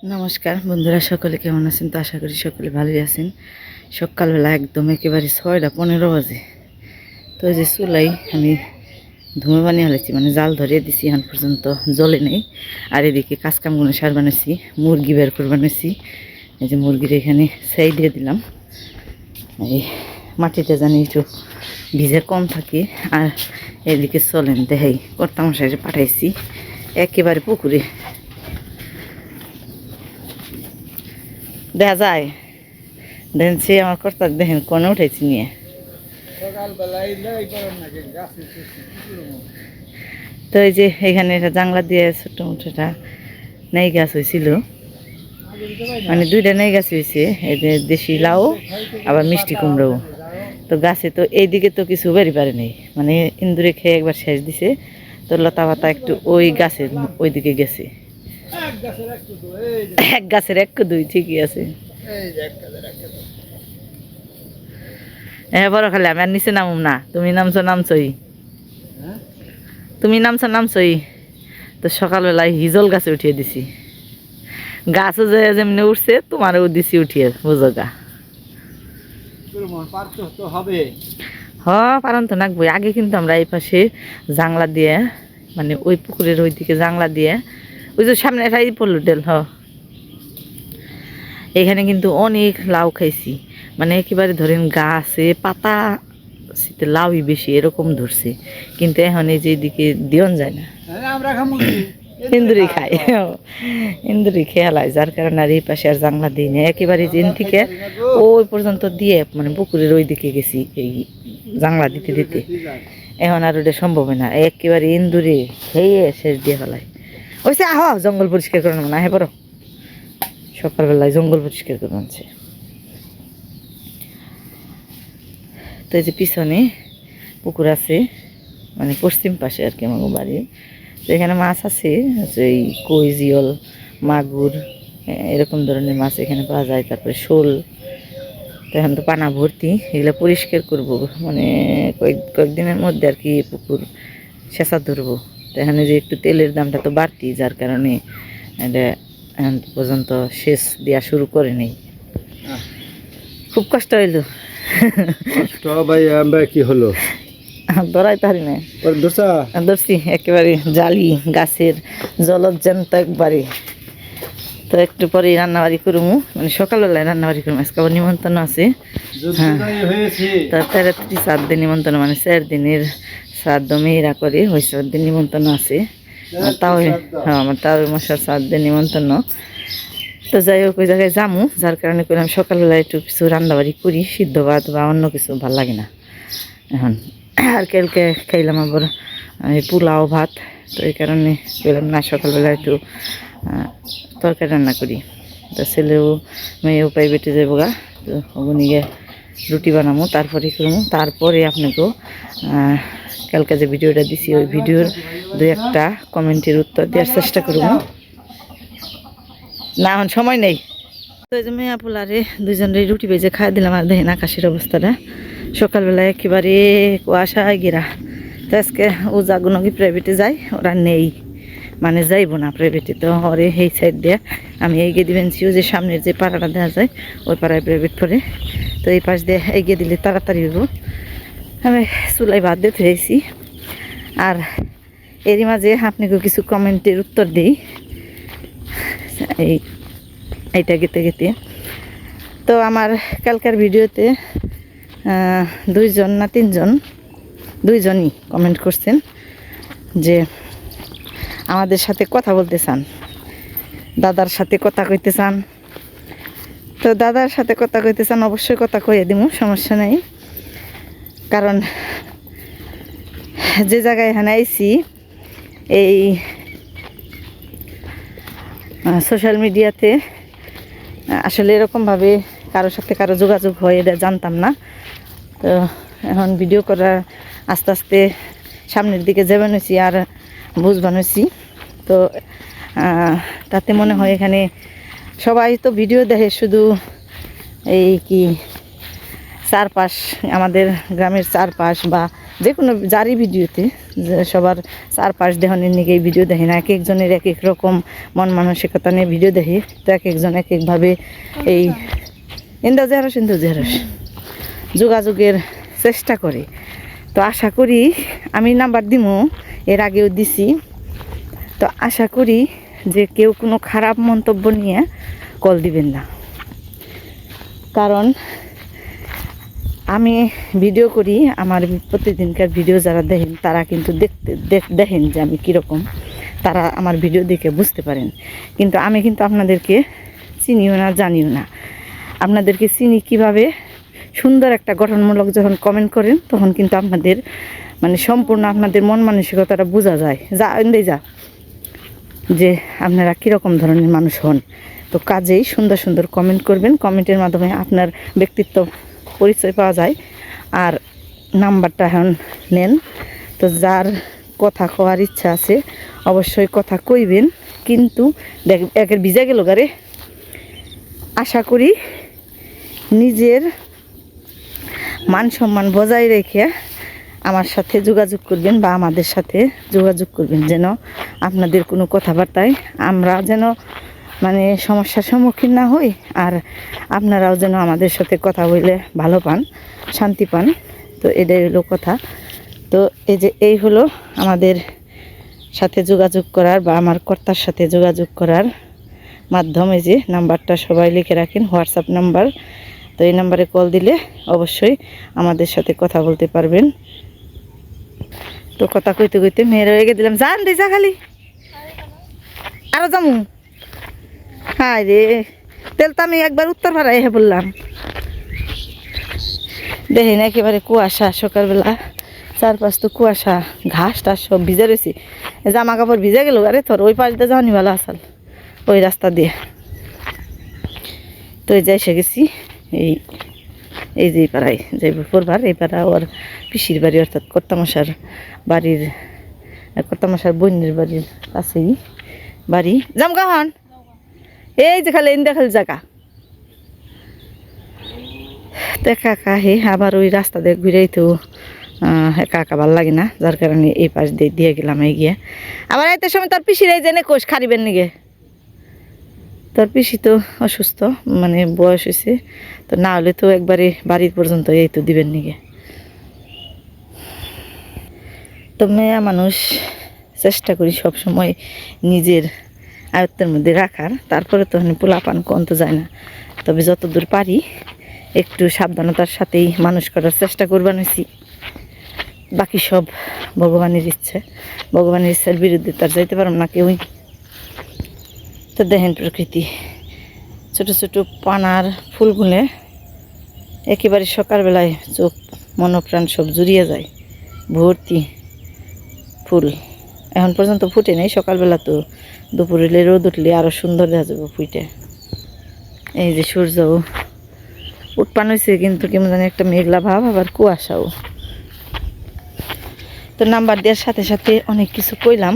নমস্কার বন্ধুরা, সকলে কেমন আছেন? তো আশা করি সকলে ভালোই আছেন। সকালবেলা একদম একেবারে 6:15 বাজে। তো এই যে চুলাই আমি ধুমে বানিয়ে ফেলেছি, মানে জাল ধরিয়ে দিছি, এখন পর্যন্ত জ্বলে নেই। আর এদিকে কাজকামগুলো সার বানাইছি, মুরগি বের করে বানাইছি। এই যে মুরগির এখানে ছাই দিয়ে দিলাম, এই মাটিতে জানি একটু ভিজে কম থাকে। আর এদিকে চলেন দেখাই, কর্তামশাই পাঠাইছি একেবারে পুকুরে, দেখা যায়। দেখেন সে আমার কর্তা, দেখেন কোনে উঠেছি নিয়ে। তো এই যে এখানে একটা জাংলা দিয়ে ছোট্ট মোটোটা নেই গাছ হয়েছিল, মানে দুইটা নেই গাছ হয়েছে। এই যে দেশি লাউ আবার মিষ্টি কুমড়াও। তো গাছে তো এইদিকে তো কিছু বেরি পারে নেই, মানে ইন্দুরে খেয়ে একবার শেষ দিছে। তো লতা পাতা একটু ওই গাছের ওইদিকে গেছে। এক গাছের এক দুই, ঠিকই আছে। হ্যাঁ, বড় খালি আমি আর নিচে নামুম না, তুমি নামছই। তুমি নামছই। তো সকালবেলায় হিজল গাছে উঠিয়ে দিছি, গাছও যে যেমনি উঠছে তোমারও দিছি উঠিয়ে, বুঝো গা। পারন তো নাকবই। আগে কিন্তু আমরা এই পাশে জাংলা দিয়ে, মানে ওই পুকুরের ওইদিকে জাংলা দিয়ে, ওই যে সামনে একটা পড়লো ডেল, এখানে কিন্তু অনেক লাউ খাইছি। মানে একেবারে ধরেন গাছে পাতা শীতে লাউই বেশি এরকম ধরছে। কিন্তু এখন এই যে এদিকে দিয়ন যায় না, ইন্দুরি খায়, ইন্দুরি খেয়ালায়, যার কারণে আর এই পাশে আর জাংলা দিই না। একেবারে যেন থেকে ওই পর্যন্ত দিয়ে, মানে পুকুরের ওই দিকে গেছি এই জাংলা দিতে দিতে। এখন আর ওটা সম্ভব না, একেবারে ইন্দুরি খেয়ে শেষ দিয়ে ফেলায়। ওইসে আহ, জঙ্গল পরিষ্কার করে না, হ্যাঁ বড় সকালবেলায় জঙ্গল পরিষ্কার করে আনছে। তো এই যে পিছনে পুকুর আছে, মানে পশ্চিম পাশে আর কি আমার বাড়ি। তো এখানে মাছ আছে, এই কই, জিয়ল, মাগুর, এরকম ধরনের মাছ এখানে পাওয়া যায়। তারপরে শোল। তো এখন তো পানা ভর্তি, এগুলো পরিষ্কার করব, মানে কয়েকদিনের মধ্যে আর কি পুকুর সেচা ধরবো। তো এখানে যে একটু তেলের দামটা তো বাড়তি, যার কারণে এটা এখন পর্যন্ত সেচ দেওয়া শুরু করে নেই। খুব কষ্ট হইল। ভাই আমরা কি হলো ধরাইতে পারি না, ধরছি একেবারে জালি গাছের জলজ্যান্ত একবারে। তো একটু পরে রান্নাবাড়ি করবো, মানে সকালবেলায় রান্নাবাড়ি করবো। আজকে আবার নিমন্ত্রণ আছে। হ্যাঁ, তার 4 নিমন্ত্রণ, মানে 4 দিনের শ্রাদ্ধ মেয়েরা করে, ওই 4 দিন নিমন্ত্রণ আছে। তাও হ্যাঁ, আমার তাও মশার 4 দিন নিমন্ত্রণ। তো যাই হোক, ওই জায়গায় যামু, যার কারণে করলাম সকালবেলায় একটু কিছু রান্নাবাড়ি করি, সিদ্ধ ভাত বা অন্য কিছু ভাল লাগে না এখন। আর কালকে খাইলাম আবার পোলাও ভাত, তো এই কারণে বললাম না সকালবেলা একটু তরকারি রান্না করি। তো ছেলেও মেয়েও প্রাইভেটে যাবো গা, তো ওগুনিকে রুটি বানাবো, তারপরে করবো। তারপরে আপনাকেও কালকে যে ভিডিওটা দিছি ওই ভিডিওর 2-1টা কমেন্টের উত্তর দেওয়ার চেষ্টা করবো। না এখন সময় নেই। তো এই যে মেয়া পোলারে দুজনের রুটি ভেজে খাই দিলাম। আর দেখেন আকাশের অবস্থাটা, সকালবেলায় একেবারে কুয়াশা গেরা। তো আজকে ও যাগুনো কি প্রাইভেটে যায়, ওরা নেই, মানে যাইব না প্রাইভেটে। তো ওরে এই সাইড দিয়ে আমি এগিয়ে দিবেন, যে সামনের যে পাড়াটা দেওয়া যায় ওই পাড়ায় প্রাইভেট করে। তো এই পাশ দিয়ে এগিয়ে দিলে তাড়াতাড়ি হইব। আমি চুলাই ভাত দিয়ে ফেলেছি। আর এরই মাঝে আপনাকে কিছু কমেন্টের উত্তর দিই, এইটা গেতে গেতে। তো আমার কালকার ভিডিওতে 2জন না 3জন, 2জনই কমেন্ট করছেন যে আমাদের সাথে কথা বলতে চান, দাদার সাথে কথা কইতে চান। তো দাদার সাথে কথা কইতে চান, অবশ্যই কথা কইয়ে দিব, সমস্যা নেই। কারণ যে জায়গায় এখানে আইছি, এই সোশ্যাল মিডিয়াতে আসলে এরকমভাবে কারোর সাথে কারো যোগাযোগ হয় এটা জানতাম না। তো এখন ভিডিও করার আস্তে আস্তে সামনের দিকে যাবেন হয়েছি আর বুঝবান হয়েছি। তো তাতে মনে হয় এখানে সবাই তো ভিডিও দেখে শুধু এই কি চারপাশ, আমাদের গ্রামের চারপাশ বা যে কোনো যারই ভিডিওতে যে সবার চারপাশ দেহনের নিয়ে এই ভিডিও দেখি না, এক একজনের এক এক রকম মন মানসিকতা নিয়ে ভিডিও দেখি। তো এক একজন এক একভাবে এই ইন্দাজেহারস যোগাযোগের চেষ্টা করে। তো আশা করি আমি নাম্বার দিমু, এর আগেও দিছি। তো আশা করি যে কেউ কোনো খারাপ মন্তব্য নিয়ে কল দিবেন না, কারণ আমি ভিডিও করি, আমার প্রতিদিনকার ভিডিও যারা দেখেন তারা কিন্তু দেখেন যে আমি কীরকম, তারা আমার ভিডিও দেখে বুঝতে পারেন। কিন্তু আমি কিন্তু আপনাদেরকে চিনিও না, জানিও না। আপনাদেরকে চিনি কিভাবে, সুন্দর একটা গঠনমূলক যখন কমেন্ট করেন তখন কিন্তু আপনাদের মানে সম্পূর্ণ আপনাদের মন মানসিকতাটা বোঝা যায়, যা যে আপনারা কীরকম ধরনের মানুষ হন। তো কাজেই সুন্দর সুন্দর কমেন্ট করবেন, কমেন্টের মাধ্যমে আপনার ব্যক্তিত্ব পরিচয় পাওয়া যায়। আর নাম্বারটা এখন নেন। তো যার কথা কওয়ার ইচ্ছা আছে অবশ্যই কথা কইবেন, কিন্তু দেখ একের ভিজা গেল গারে। আশা করি নিজের মান সম্মান বজায় রেখে আমার সাথে যোগাযোগ করবেন বা আমাদের সাথে যোগাযোগ করবেন, যেন আপনাদের কোনো কথাবার্তায় আমরা যেন মানে সমস্যার সম্মুখীন না হই, আর আপনারাও যেন আমাদের সাথে কথা বলে ভালো পান, শান্তি পান। তো এটাই হলো কথা। তো এই হলো আমাদের সাথে যোগাযোগ করার বা আমার কর্তার সাথে যোগাযোগ করার মাধ্যমে যে নাম্বারটা সবাই লিখে রাখেন, হোয়াটসঅ্যাপ নাম্বার। তো এই নাম্বারে কল দিলে অবশ্যই আমাদের সাথে কথা বলতে পারবেন। তো কথা কইতে কইতে মেয়ের হয়ে দিলাম, জান দিছা খালি আরো যামু। হায় রে, তেল তো আমি একবার উত্তর পাড়ায় বললাম। দেখেন একেবারে কুয়াশা, সকালবেলা চারপাশ তো কুয়াশা, ঘাস টাস সব ভিজে রয়েছে। জামা কাপড় ভিজে গেল। আরে তোর ওই পাশ দিয়ে যাওয়ানি ভালো আসাল, ওই রাস্তা দিয়ে। তো এই যাই এসে গেছি এই যে পাড়ায় যাইব পড়বার। এই পাড়া ওর পিসির বাড়ি, অর্থাৎ কর্তামশার বাড়ির, কর্তামশার বোনের বাড়ির কাছেই বাড়ি। যাম গাহন এই যে খালি খালি জায়গা দেখা একা হে। আবার ওই রাস্তা দিয়ে ঘুরেই তো একা একা ভাল লাগে না, যার কারণে এই পাশ দিয়ে গেলাম এগিয়ে। আবার এত সময় তোর পিসির এই জেনে কোষ খারিবেন নিগে, তোর পিসি তো অসুস্থ, মানে বয়স হয়েছে। তো না হলে তো একবারে বাড়ির পর্যন্ত এই তো দিবেন নিগে। তো মেয়ে মানুষ চেষ্টা করি সব সময় নিজের আয়ত্তের মধ্যে রাখার, তারপরে তো পোলাপান কোন তো যায় না। তবে যতদূর পারি একটু সাবধানতার সাথেই মানুষ করার চেষ্টা করবার হয়েছি। বাকি সব ভগবানের ইচ্ছে, ভগবানের ইচ্ছার বিরুদ্ধে তার যাইতে পারলাম না কেউই। তো দেখেন প্রকৃতি, ছোট ছোট পানার ফুলগুলো একেবারে সকালবেলায় চোখ মনপ্রাণ সব জুড়িয়ে যায়, ভর্তি ফুল। এখন পর্যন্ত ফুটে নেই, সকালবেলা তো দুপুরে রোদ উঠলে আরও সুন্দর দেখা যাবে ফুটে। এই যে সূর্য উৎপান হয়েছে, কিন্তু কেমন জানি একটা মেঘলা ভাব, আবার কুয়াশাও। তো নাম্বার দেওয়ার সাথে সাথে অনেক কিছু কইলাম,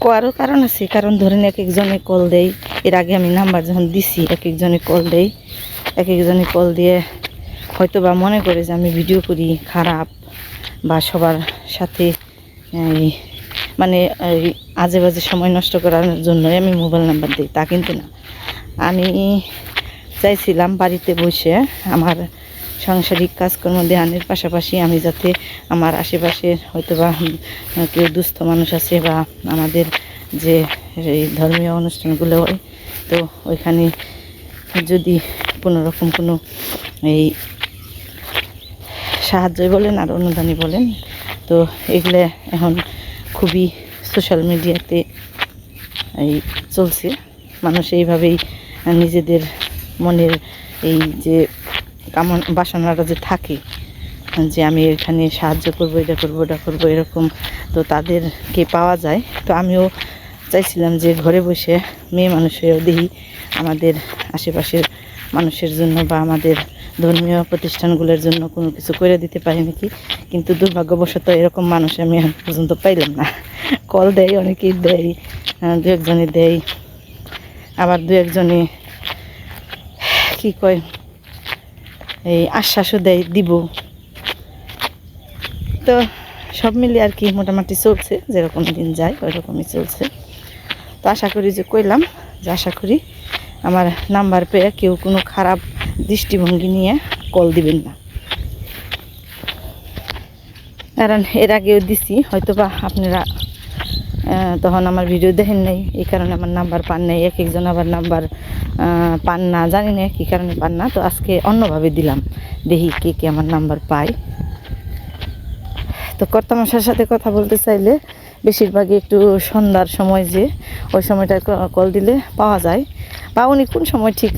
কোয়ারও কারণ আছে। কারণ ধরেন এক একজনে কল দেয়, এর আগে আমি নাম্বার যখন দিছি এক একজনে কল দেয়, এক একজনে কল দিয়ে হয়তো বা মনে করে যে আমি ভিডিও করি খারাপ, বা সবার সাথে মানে আজে বাজে সময় নষ্ট করার জন্যই আমি মোবাইল নাম্বার দিই, তা কিন্তু না। আমি চাইছিলাম বাড়িতে বসে আমার সাংসারিক কাজকর্ম ধ্যানের পাশাপাশি আমি যাতে আমার আশেপাশের হয়তো বা কেউ দুস্থ মানুষ আছে, বা আমাদের যে এই ধর্মীয় অনুষ্ঠানগুলো হয়, তো ওইখানে যদি কোনোরকম কোনো এই সাহায্যই বলেন আর অনুদানই বলেন, তো এগুলো এখন খুবই সোশ্যাল মিডিয়াতে এই চলছে। মানুষ এইভাবেই নিজেদের মনের এই যে বাসনাটা যে থাকে যে আমি এখানে সাহায্য করবো, এটা করবো, ওটা করবো, এরকম তো তাদেরকে পাওয়া যায়। তো আমিও চাইছিলাম যে ঘরে বসে মেয়ে মানুষ হয়েও দেখি আমাদের আশেপাশের মানুষের জন্য বা আমাদের ধর্মীয় প্রতিষ্ঠানগুলোর জন্য কোনো কিছু করে দিতে পারি নাকি। কিন্তু দুর্ভাগ্যবশত এরকম মানুষ আমি এখন পর্যন্ত পাইলাম না। কল দেয়, অনেকেই দেয়, দু একজনে দেয়, আবার দু একজনে কী কয় এই আশ্বাসও দেয় দিব। তো সব মিলিয়ে আর কি মোটামুটি চলছে, যেরকম দিন যায় ওই রকমই চলছে। তো আশা করি যে কইলাম যে আশা করি আমার নাম্বার পেয়ে কেউ কোনো খারাপ দৃষ্টিভঙ্গি নিয়ে কল দিবেন না, কারণ এর আগেও দিছি, হয়তো বা আপনারা তখন আমার ভিডিও দেখেন নাই, এই কারণে আমার নাম্বার পান নাই। এক একজন আবার নাম্বার পান না, জানি না কী কারণে পান না। তো আজকে অন্যভাবে দিলাম, দেখি কে কে আমার নাম্বার পায়। তো কর্তামশার সাথে কথা বলতে চাইলে বেশিরভাগই একটু সন্ধ্যার সময়, যে ওই সময়টা কল দিলে পাওয়া যায়, বা উনি কোন সময় ঠিক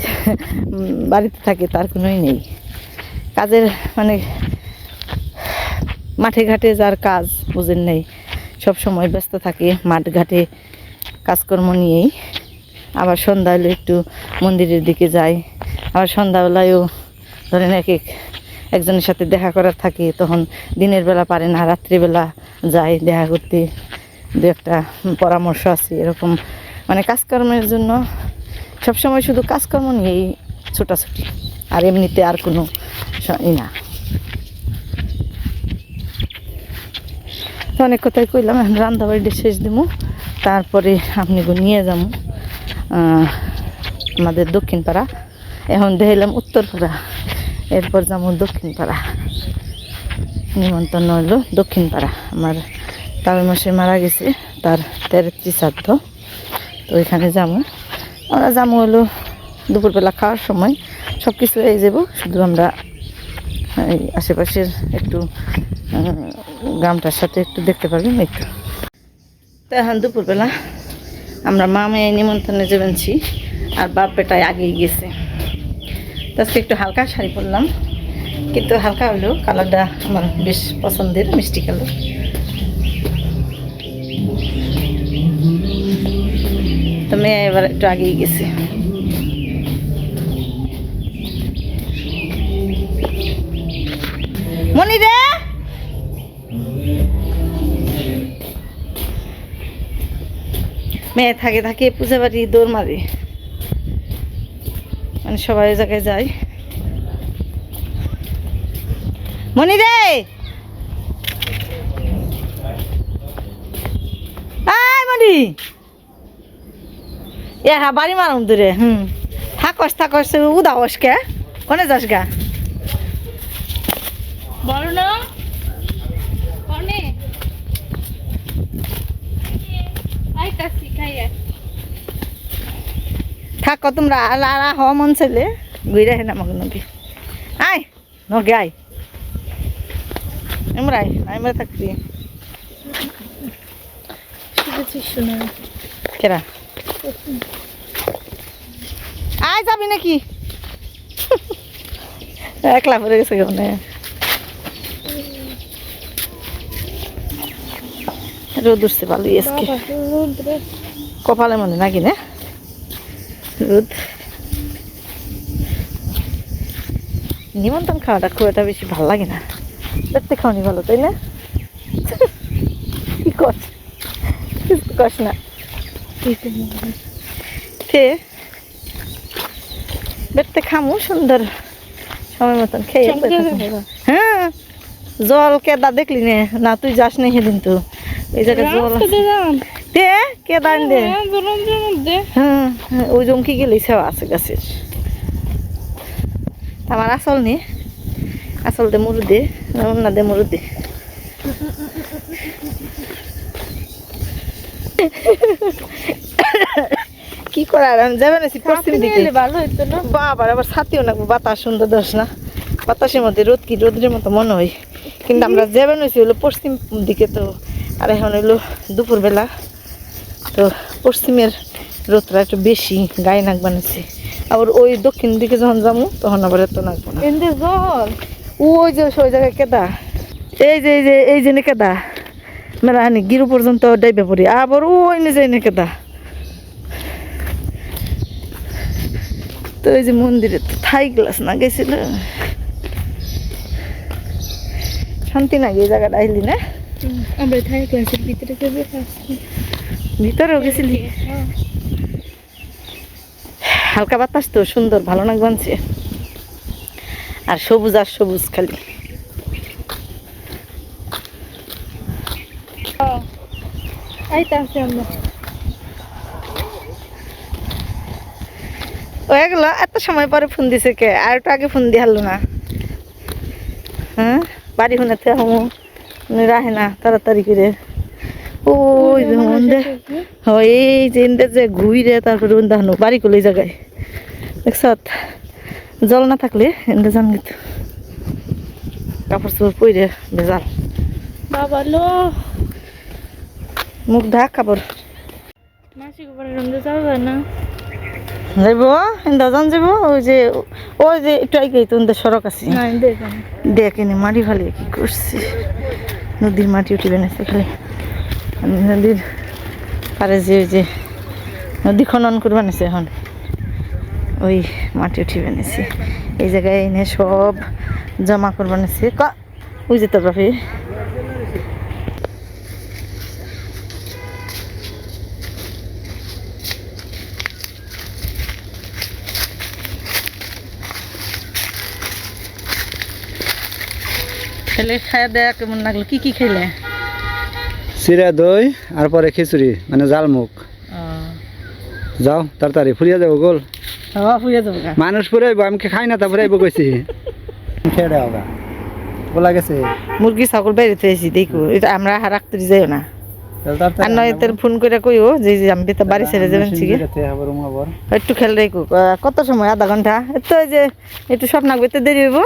বাড়িতে থাকে তার কোনোই নেই। কাজের মানে মাঠে ঘাটে যার কাজ বুঝেন নেই, সব সময় ব্যস্ত থাকে মাঠ ঘাটে কাজকর্ম নিয়েই। আবার সন্ধ্যা হলে একটু মন্দিরের দিকে যায়, আবার সন্ধ্যাবেলায়ও ধরেন একজনের সাথে দেখা করার থাকে, তখন দিনের বেলা পারে না, রাত্রিবেলা যায় দেখা করতে, দু একটা পরামর্শ আছে এরকম। মানে কাজকর্মের জন্য সবসময় শুধু কাজকর্ম নিয়েই ছোটাছুটি, আর এমনিতে আর কোনো না। তো অনেক কথাই কইলাম, এখন রান্না বাড়িটা শেষ দিব, তারপরে আপনি নিয়ে যাবো আমাদের দক্ষিণ পাড়া। এখন দেখলাম উত্তরপাড়া, এরপর যাবো দক্ষিণ পাড়া। নিমন্ত্রণ হইল দক্ষিণ পাড়া, আমার তার মাসে মারা গেছে, তার 13টি শ্রাদ্ধ। তো ওইখানে যাবো, আমরা যাবো হলো দুপুরবেলা খাওয়ার সময়, সব কিছু এই যাবো, শুধু আমরা এই আশেপাশের একটু গ্রামটার সাথে একটু দেখতে পারবেন একটু। তো এখন দুপুরবেলা আমরা মা মেয়ে নিমন্ত্রণে যাবেনছি, আর বাপ বেটায় আগেই গেছে। তো আজকে একটু হালকা শাড়ি পরলাম, কিন্তু হালকা হলেও কালারটা আমার বেশ পছন্দের, মিষ্টি কালার। তো মেয়ে এবার একটু আগেই গেছে। মনি রে, মেয়ে থাকে থাকে পূজা বাড়ি দৌড় মারে, মানে সবাই জায়গায় যায়। মনি রে, আয় মনি, এ হ্যাঁ বাড়ি মারুম দূরে। থাকস থাকস উদাওস কে, কোনে যাস গা? বলো না কোনে আইতাছি খাইয়া। থাক তোমরা, আর হওয়া মন চাইলে ঘুরে আসে না আমাকে নদী। আয় নগে আয়, আমরা আমরা থাকবি শোনা কেরা, আয় যাবি নাকি? একলা পড়ে গেছে কেমন, রোদ উঠছে ভালোই আজকে, কপালে মনে নাকি না রোদ। নিমন্ত্রণ খাওয়াটা খুব একটা বেশি ভালো লাগে না, দেখতে খাওয়ানি ভালো তাই না? কি কর কিছু কস না, দেখতে খামু সুন্দর সময় মতন খেয়ে। হ্যাঁ জল কেদা দেখলি নে না, তুই যাস না সেদিন, তো এই জায়গায় জল দে কেদা দে। হ্যাঁ ওই জমকি গেলে সেবা আছে গাছের। আমার আসল নে, আসল দে মুরু দে, না দে মুরু দে। কি করার, আমি যাবে না পশ্চিম দিকে, ভালো হইতো না। বাবার আবার ছাতিও না, বাতাস সুন্দর দোষ না, বাতাসের মধ্যে রোদ কি রোদের মতো মনে হয়, কিন্তু আমরা যাবেন হয়েছি হলো পশ্চিম দিকে। তো আর এখন হইলো দুপুরবেলা, তো পশ্চিমের রোদটা একটু বেশি গায়ে নাক বানাচ্ছে। আবার ওই দক্ষিণ দিকে যখন যাবো তখন আবার এত নাকবো না। এন্দে জল ওই যে ওই জায়গায় কেদা, এই যে কেদা মেলা হানি গিরু পর্যন্ত ডাইবে পড়ি, আবার ওই নিজে কেদা। তো ওই যে মন্দিরে তো থাই গ্লাস না গেছিল, শান্তি নাকি এই জায়গাটা আইলি না? আমরা থাই ক্লাসের ভিতরে যাবে, ভিতরেও গেছিলি? হালকা বাতাস তো সুন্দর, ভালো নাক বানছে, আর সবুজ খালি। আইতাছি আমরা হয়ে গেল এত সময় পরে ফোন দিছে কে আর একটু আগে ফোন দিয়ে হারলো না হ্যাঁ বাড়ি শুনেতে হমু রাহে না তাড়াতাড়ি করে ওই যে মন্দে হয় এই যে ইন্দে যে ঘুইরে তারপরে ওন্দা হানো বাড়ি করলে এই জায়গায় দেখছ জল না থাকলে এন্দে জান গেত কাপড় চোপড় পরে ভেজাল বাবা লো মুখ ঢাক কাপড় মাসি গোবরের রুমে যাওয়া যায় না যাইব এন্দা জান যাব ওই যে একটু আগে তো ওন্দা সড়ক আছে না দেখেন দেখেনি মাটি ফালি কি করছে নদীর মাটি উঠে বেনেছে খালি নদীর পারে যে ওই যে নদী খনন করে বানিয়েছে এখন ওই মাটি উঠে বেনেছে এই জায়গায় এনে সব জমা করে বানিয়েছে ওই যে তোর বাপে খেলে খাওয়া দেয়া কেমন লাগলো কি কি খেলে চিরা দই আর পরে খিচুড়ি মানে জালমুখ যাও তাড়াতাড়ি ফুরিয়া যাবো গোল ফুরিয়ে যাবো গা। মানুষ ফুরাইবো আমি খাই না তা ফুরাইবো কইছি খেয়ে দেওয়া গা বলা গেছে মুরগি ছাগল বাইরেতে এসি দেখো এটা আমরা রাখতে যাইও না আর নয় তোর ফোন করে কইও যে আমি তো বাড়ি ছেড়ে যাবেন ঠিক একটু খেয়াল রেখো কত সময় আধা ঘন্টা তো ওই যে একটু স্বপ্ন বেতে দেরি হইব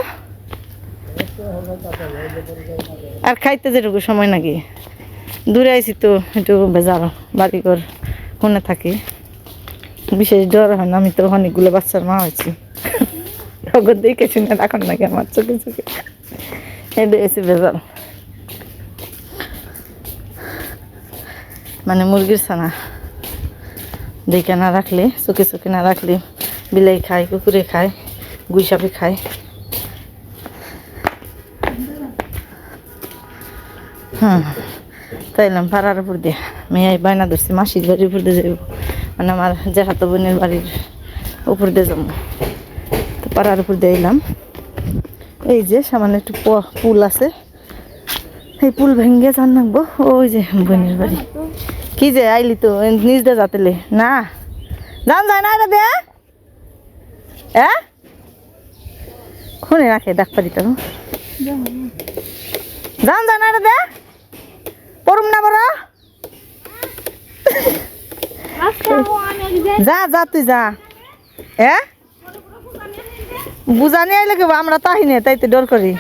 আর খাইতে যেটুকু সময় নাকি দূরে আইছি তো একটু ভেজাল বাড়ি ঘর কোনে থাকি বিশেষ ডর হয় না আমি তো অনেকগুলো বাচ্চার মা হয়েছি তখন দেখে শুনে রাখন নাকি আমার চোখে চোখে এটা এসে ভেজাল মানে মুরগির ছানা দেখে না রাখলে চোখে চোখে না রাখলে বিলাই খায় কুকুরে খায় গুইসাপে খায় তাইলাম পাড়ার উপর দিয়ে মেয়ে বায়না ধরছি মাসির বাড়ির উপর দিয়ে যাবো মানে আমার জেঠাতো বোনের বাড়ির উপর দিয়ে যাবো তো পাড়ার উপর দিয়ে এলাম এই যে সামান্য একটু পুল আছে এই পুল ভেঙে যান নাকবো ওই যে বোনের বাড়ি কি যে আইলি তো নিজ দিয়ে যাতেলে না যান যায় না এটা দে খুনে রাখে ডাক পারি তো যান যায় না এটা দে পড়ুম না বড় যা যা তুই যা বুঝানি আইলে কেবো আমরা তো আহি নে তাই তো ডর করি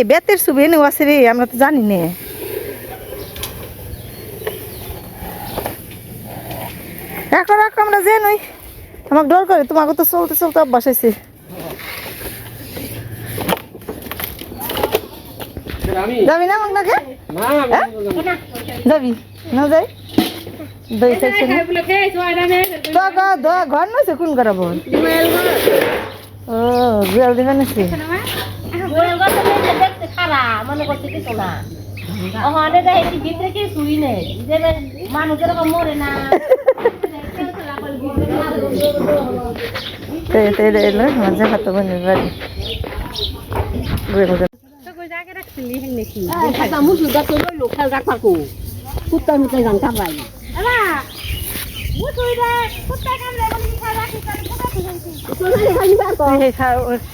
বেতের ছবি এনে আছে রে আমরা তো জানি নে রাখো রাখো আমরা যে নই আমাকে ডর করে তোমাকে তো চলতে চলতে অভ্যাস হয়েছে যাবি না আমাকে নাকি যাবি না যাই দই খাইছে ঘর নইছে কোন করা বোন ও বিয়াল দিবেন নাকি মজা খাতো বোনের বাড়ি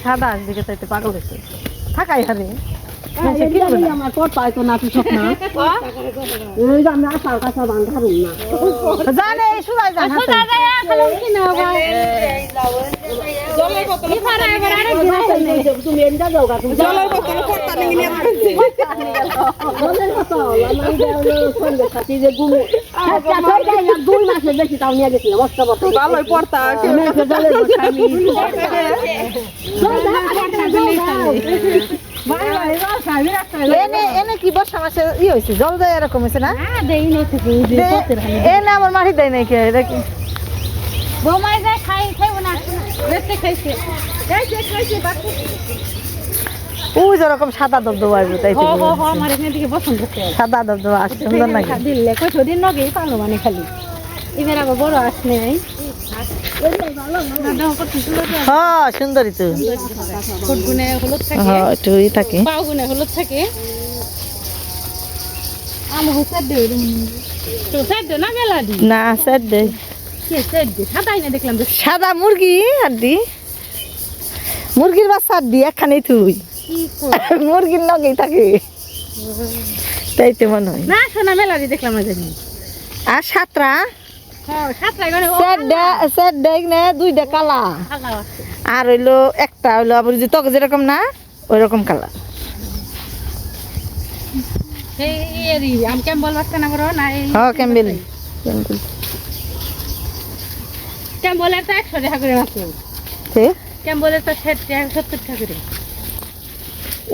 সাদা আসবে তাইতে পাগল হয়েছে থাকাই হারে আমার কত পাইতো না তুই না আমি আসার কাছে বান্ধারুম না জানে সুদাই জান তুমি এন্ডা যাও গা তুমি জলের বোতল করতা নিয়ে নিয়ে জলের বোতল আমার সঙ্গে সাথে যে গুমু আচ্ছা তাই 2 মাসে বেশি তাও নিয়ে গেছি মস্ত বড় ভালোই পড়তা কেমন জলের বোতল আমি এনে কি বর্ষা মাসে হয়েছে জল দেয় এরকম হয়েছে না এনে আমার মাটি দেয় নাই কে এটা কি ওই যেরকম সাদা দবদবা আসবে তাই সাদা দবদবা আসছে সুন্দর নাকি দিলে কতদিন নগে পালো মানে খালি এবার আবার বড় আসলে হ্যাঁ সুন্দরী তো ফুটগুনে হলুদ থাকে হ্যাঁ একটু থাকে পাগুনে হলুদ থাকে আম হচ্ছে দেই তো সাইড না মেলাডি না স্যার দে কে সাইড সাদাই না দেখলাম সাদা মুরগি হাড্ডি মুরগির বাচ্চা হাড্ডি একখানেই তুই কি মুরগির নগেই থাকে তাই তো মনে হয় না সোনা মেলাডি দেখলাম না জানি আর সাতরা হ্যাঁ সাতটাই করে ও স্যার দেখ না দুইটা কালা ভালো আছে আর হইলো একটা হইলো আবার যে তক যেরকম না ওই রকম কালার এই এরি আম কেমবল বাচ্চা না করো না এই হ্যাঁ ক্যাম্বেল কেমবলের তো 100 টাকা করে আছে সে কেমবলের তো 60 টাকা 70 টাকা করে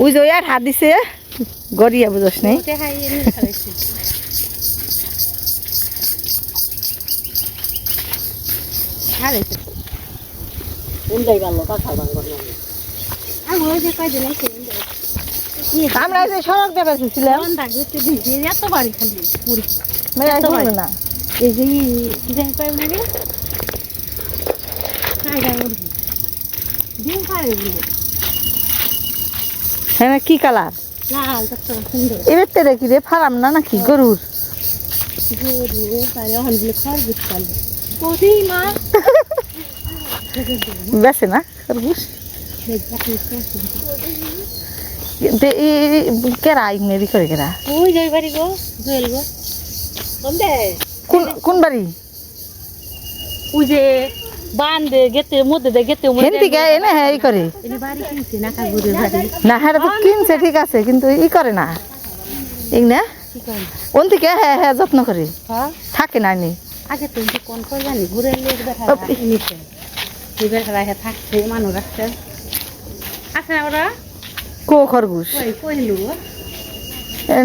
ওই যে আর হাত দিছে গড়িয়া বুঝস নাই ওটা হাই এনে খাইছি খাইছি উন্দাই ভালো কথা বাংলা না আমি ওই যে কই দিন আছে আমরা যে সড়ক দিয়ে বেঁচেছিলাম কোন দাগ দিতে দিই এত বাড়ি খালি পুরি মেয়ে শুনবে না এই যে ডিজাইন পাই লাগে খাই গায় মুরগি ডিম খায় বলে হ্যাঁ কি কালার লাল কত সুন্দর এবার তেরে কি রে ফারাম না নাকি গরুর গরু তারে হল বলে খার বিস্তাল কোথি মা বেছে না খরগোশ কেরা ইংরেজি করে কেরা ওই যাই বাড়ি গো জুয়েল গো কোনদে কোন বাড়ি ওই যে বান্ধে গেতে মধ্যে দে গেতে মধ্যে হেন থেকে এনে হ্যাঁ ই করে এনে বাড়ি কিনছে না কাগুরের বাড়ি না হ্যাঁ তো কিনছে ঠিক আছে কিন্তু ই করে না ইং না কি করে ওন থেকে হ্যাঁ হ্যাঁ যত্ন করে হ্যাঁ থাকে না নি আগে তো যে কোন কই জানি ঘুরে লেগ দেখা নিতে এবার রাখা থাকছে মানুষ রাখছে আছে না ওরা কো খরগোশ কই কইলু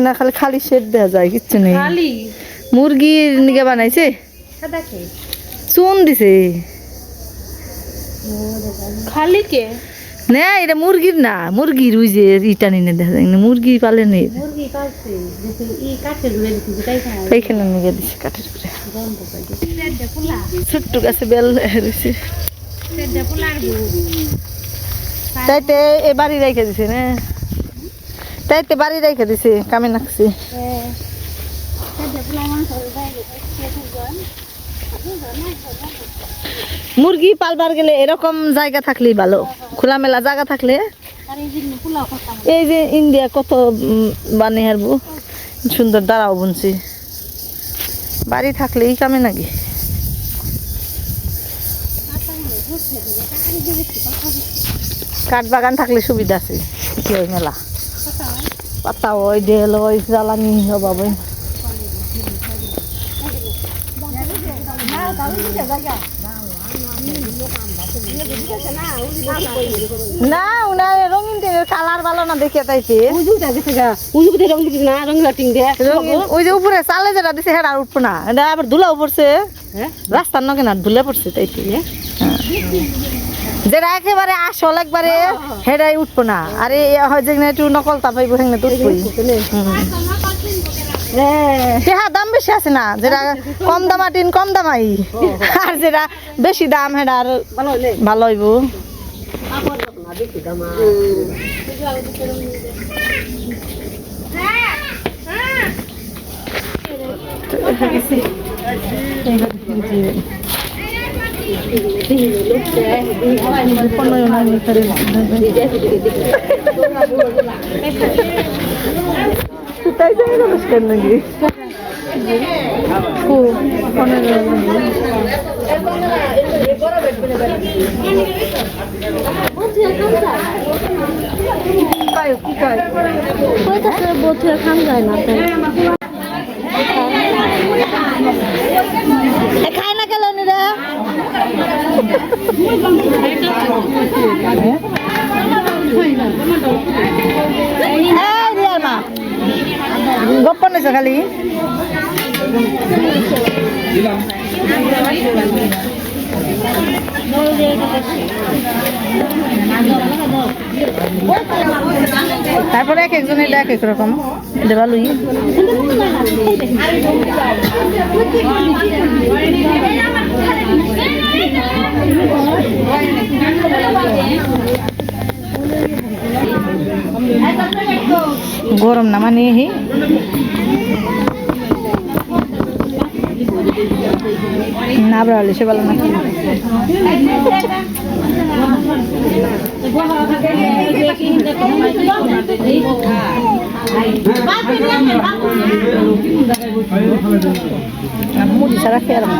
না খালি খালি শেড দেওয়া যায় কিচ্ছু নেই খালি মুরগির নিকে বানাইছে সাদা কে চুন দিছে খালি কে না এটা মুরগির না মুরগির ওই যে ইটা নিয়ে দেখা যায় না মুরগি পালে নেই মুরগি পালছে যে ই কাটে ধরে দিছি যে তাই খায় এইখানে নিয়ে দিছে কাঠের উপরে গরম করে দিছি সেডে ফুলা ছোট্ট গাছে বেল হয়েছে সেডে ফুলার গো তাইতে এ বাড়ি রেখে দিছে না তাইতে বাড়ি রেখে দিছে কামে নাকছে সেডে ফুলা মান করে দেয় মুরগি পালবার গেলে এরকম জায়গা থাকলেই ভালো খোলামেলা জায়গা থাকলে আর এই যে ফুলা কথা এই যে ইন্ডিয়া কত বানিয়ে হারবো সুন্দর দাঁড়াও বুনছি বাড়ি থাকলে এই কামে নাকি কাঠ বাগান থাকলে সুবিধা আছে কি ওই মেলা পাতা ওই ডেল ওই জ্বালানি অভাবে না উনার রঙিন টেনের কালার ভালো না দেখে তাইতে উজুটা গেছে গা উজুতে রং দিবি না রং লাটিং দে ওই যে উপরে চালে যেটা দিছে হেরা উঠবো না এটা আবার ধুলাও পড়ছে হ্যাঁ রাস্তার নগে না ধুলে পড়ছে তাইতে যেটা একেবারে আসল একবারে হেরাই উঠবো না আরে হয় যে একটু নকলতা পাইবো সেখানে তো উঠবই হ্যাঁ দাম বেশি আছে না যেটা কম দামা টিন কম দামাই আর যেটা বেশি দাম হেটা আর ভালো হইলে ভালো হইব না দেখি দামা তাই যাই নমস্কার নাকি বছর খান যায় না খায় না কেন রে মা গোপন হয়েছে খালি তারপরে এক একজনের এক এক রকম এটা ভালোই গরম না মানে না বাড়ালে সে ভালো না মুড়ি ছাড়া খেয়াল না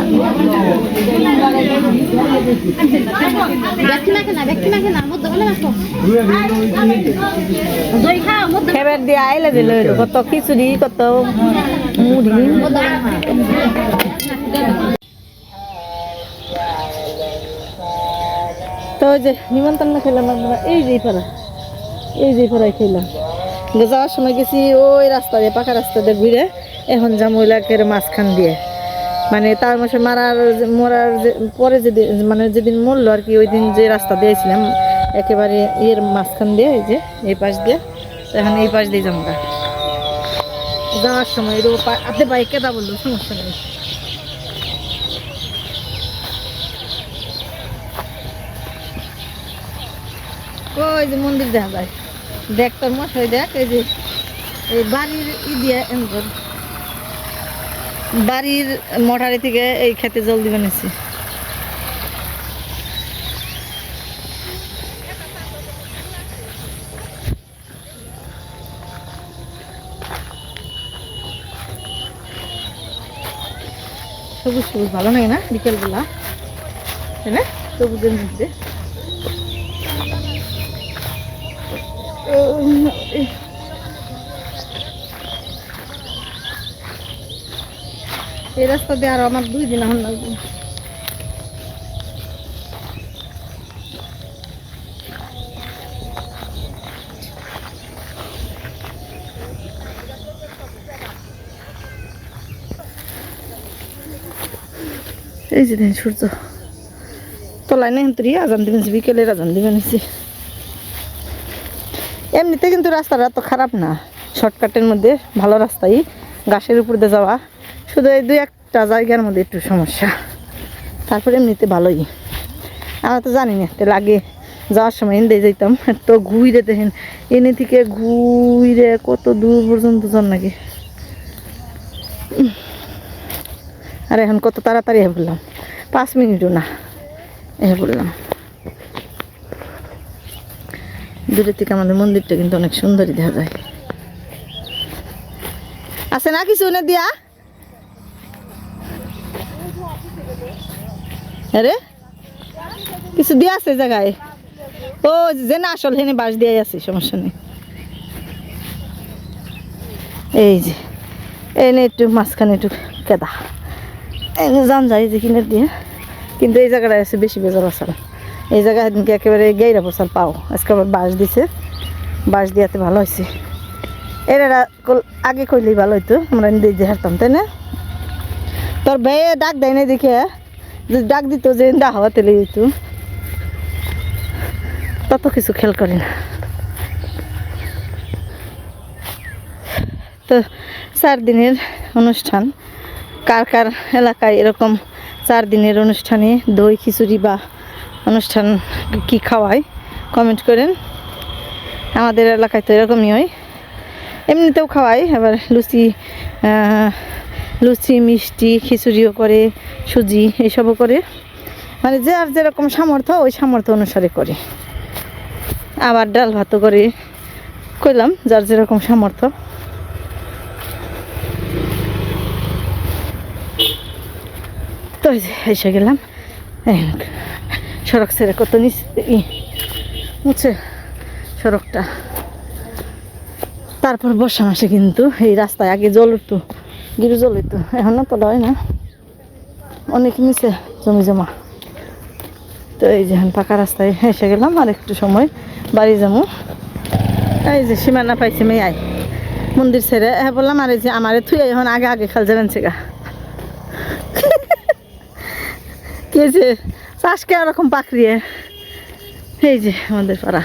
খেবার দিয়ে আইলে দিল কত খিচুড়ি কত মুড়ি তো ওই যে নিমন্ত্রণ খেলাম আমরা এই যে পাড়ায় খেলাম যাওয়ার সময় গেছি ওই রাস্তা দিয়ে পাকা রাস্তা দিয়ে ঘুরে এখন যা মহিলাকের মাঝখান দিয়ে মানে তার মাসে মরার পরে যেদিন মানে যেদিন মরলো আর কি ওই দিন যে রাস্তা দিয়েছিলাম একেবারে এর মাঝখান দিয়ে এই যে এই পাশ দিয়ে এখন এই পাশ দিয়ে যাবো যাওয়ার সময় আপনি বাইক কেদা বললো সমস্যা নেই ওই যে মন্দির দেখা যায় দেখ তোর মশাই দেখ এই যে এই বাড়ির দিয়ে বাড়ির মঠারি থেকে এই খেতে জল দিবেন এসে সবুজ সবুজ ভালো লাগে না বিকেলবেলা তাই না সবুজের মধ্যে এই রাস্তা দিয়ে আরো আমার 2 দিন এখন লাগবে এই যে দেখেন সূর্য তোলায় না কিন্তু আজান দিবেন বিকেলের আজান দিবেন এমনিতে কিন্তু রাস্তাটা তো খারাপ না শর্টকাটের মধ্যে ভালো রাস্তাই গাছের উপর দিয়ে যাওয়া শুধু এই 2-1টা জায়গার মধ্যে একটু সমস্যা তারপরে এমনিতে ভালোই আমরা তো জানি না তাহলে আগে যাওয়ার সময় এনে যেতাম তো ঘুরে দেখেন এনে থেকে ঘুরে কত দূর পর্যন্ত যান নাকি আর এখন কত তাড়াতাড়ি বললাম 5 মিনিটও না বললাম দূরের থেকে আমাদের মন্দিরটা কিন্তু অনেক সুন্দরই দেখা যায় আছে না কিছু না দিয়া আরে কিছু দিয়া আছে জায়গায় ও যে না আসল হেনে বাঁশ দিয়ে আছে সমস্যা নেই এই যে এনে একটু মাঝখানে একটু কেদা এনে যান যায় যে কিনে দিয়ে কিন্তু এই জায়গাটায় আছে বেশি বেজার আসাল এই জায়গায় সেদিনকে একেবারে গাইরা পচাল পাও আজকে আবার বাঁশ দিছে বাঁশ দিয়াতে ভালো হয়েছে এরা আগে কইলেই ভালো হইতো আমরা দিয়ে হারতাম তাই না তোর ভাইয়ে ডাক দেয় না দেখে যদি ডাক দিত যে ডাক হওয়া তেলে হইতো তত কিছু খেয়াল করি না তো 4 দিনের অনুষ্ঠান কার কার এলাকায় এরকম 4 দিনের অনুষ্ঠানে দই খিচুড়ি বা অনুষ্ঠান কি খাওয়ায় কমেন্ট করেন আমাদের এলাকায় তো এরকমই হয় এমনিতেও খাওয়াই আবার লুচি মিষ্টি খিচুড়িও করে সুজি এইসবও করে মানে যে আর যেরকম সামর্থ্য ওই সামর্থ্য অনুসারে করে আবার ডাল ভাতও করে কইলাম যার যেরকম সামর্থ্য তো এসে গেলাম সড়ক ছেড়ে কত মুছে সড়কটা তারপর বর্ষা মাসে কিন্তু এই রাস্তায় আগে জল উঠতো গিরু জল হইতো এখন তো হয় না অনেক নিচে জমি জমা তো এই যে পাকা রাস্তায় এসে গেলাম আর একটু সময় বাড়ি যাবো এই যে সীমানা পাইছি মেয়ে আয় মন্দির ছেড়ে বললাম আর এই যে আমার থুই এখন আগে আগে খাল যাবেন সেগা কে যে চাষকে ওরকম পাকড়িয়ে এই যে আমাদের পাড়া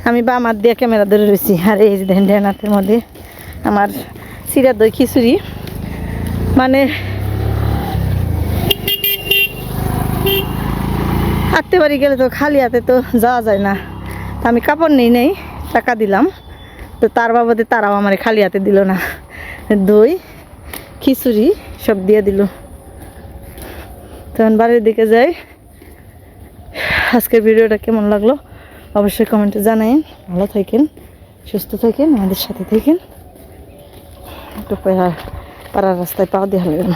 আমি বা আমার দিয়ে ক্যামেরা ধরে রয়েছি আর এই যে দেখেন ডেনাতের মধ্যে আমার চিরা দই খিচুড়ি মানে হাঁটতে বাড়ি গেলে তো খালি হাতে তো যাওয়া যায় না আমি কাপড় নেই টাকা দিলাম তো তার বাবদে তারাও আমার খালি হাতে দিল না দই খিচুড়ি সব দিয়ে দিল। তখন বাড়ির দিকে যাই। আজকের ভিডিওটা কেমন লাগলো অবশ্যই কমেন্টে জানাই। ভালো থাকেন, সুস্থ থাকেন, আমাদের সাথে থাকেন। একটু পাড়ার রাস্তায় পা দিয়ে হারলাম।